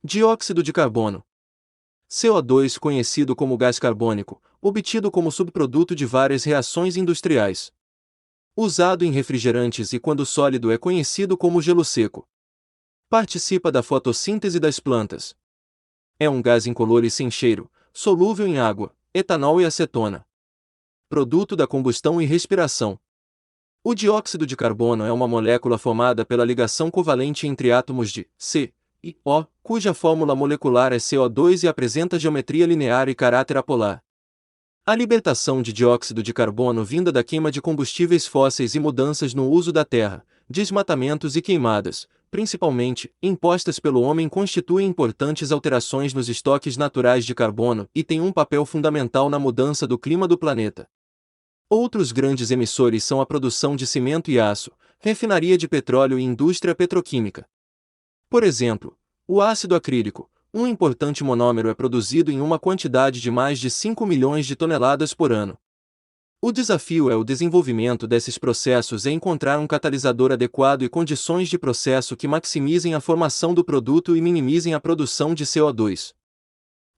Dióxido de carbono. CO2, conhecido como gás carbônico, obtido como subproduto de várias reações industriais. Usado em refrigerantes e quando sólido é conhecido como gelo seco. Participa da fotossíntese das plantas. É um gás incolor e sem cheiro, solúvel em água, etanol e acetona. Produto da combustão e respiração. O dióxido de carbono é uma molécula formada pela ligação covalente entre átomos de C e O, cuja fórmula molecular é CO2 e apresenta geometria linear e caráter apolar. A libertação de dióxido de carbono vinda da queima de combustíveis fósseis e mudanças no uso da terra, desmatamentos e queimadas, principalmente, impostas pelo homem constituem importantes alterações nos estoques naturais de carbono e têm um papel fundamental na mudança do clima do planeta. Outros grandes emissores são a produção de cimento e aço, refinaria de petróleo e indústria petroquímica. Por exemplo, o ácido acrílico, um importante monômero, é produzido em uma quantidade de mais de 5 milhões de toneladas por ano. O desafio é o desenvolvimento desses processos e encontrar um catalisador adequado e condições de processo que maximizem a formação do produto e minimizem a produção de CO2.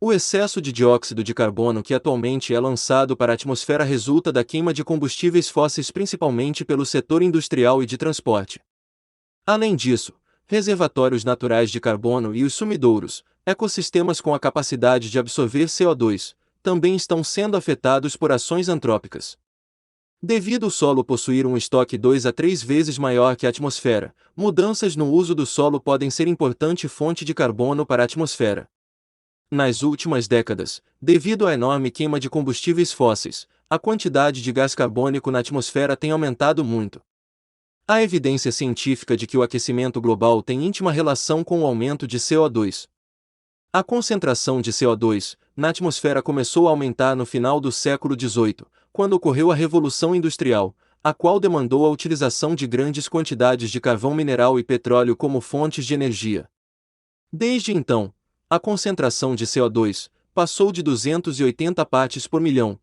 O excesso de dióxido de carbono que atualmente é lançado para a atmosfera resulta da queima de combustíveis fósseis principalmente pelo setor industrial e de transporte. Além disso, reservatórios naturais de carbono e os sumidouros, ecossistemas com a capacidade de absorver CO2, também estão sendo afetados por ações antrópicas. Devido ao solo possuir um estoque 2 a 3 vezes maior que a atmosfera, mudanças no uso do solo podem ser importante fonte de carbono para a atmosfera. Nas últimas décadas, devido à enorme queima de combustíveis fósseis, a quantidade de gás carbônico na atmosfera tem aumentado muito. Há evidência científica de que o aquecimento global tem íntima relação com o aumento de CO2. A concentração de CO2 na atmosfera começou a aumentar no final do século XVIII, quando ocorreu a Revolução Industrial, a qual demandou a utilização de grandes quantidades de carvão mineral e petróleo como fontes de energia. Desde então, a concentração de CO2 passou de 280 partes por milhão,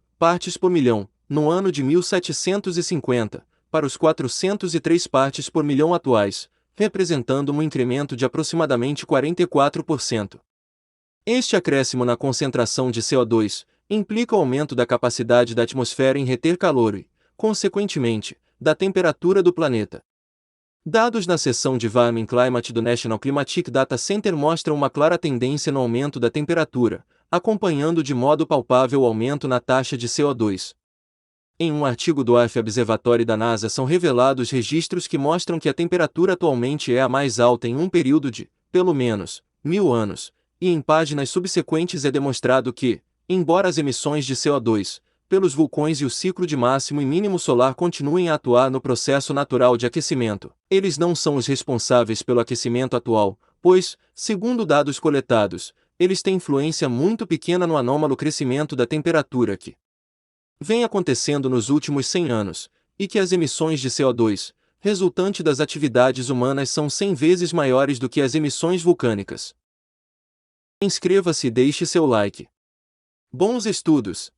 no ano de 1750, para os 403 partes por milhão atuais, representando um incremento de aproximadamente 44%. Este acréscimo na concentração de CO2 implica o aumento da capacidade da atmosfera em reter calor e, consequentemente, da temperatura do planeta. Dados na seção de Warming Climate do National Climatic Data Center mostram uma clara tendência no aumento da temperatura, acompanhando de modo palpável o aumento na taxa de CO2. Em um artigo do Earth Observatory da NASA são revelados registros que mostram que a temperatura atualmente é a mais alta em um período de, pelo menos, 1000 anos, e em páginas subsequentes é demonstrado que, embora as emissões de CO2, pelos vulcões e o ciclo de máximo e mínimo solar continuem a atuar no processo natural de aquecimento, eles não são os responsáveis pelo aquecimento atual, pois, segundo dados coletados, eles têm influência muito pequena no anômalo crescimento da temperatura que vem acontecendo nos últimos 100 anos, e que as emissões de CO2, resultante das atividades humanas, são 100 vezes maiores do que as emissões vulcânicas. Inscreva-se e deixe seu like. Bons estudos!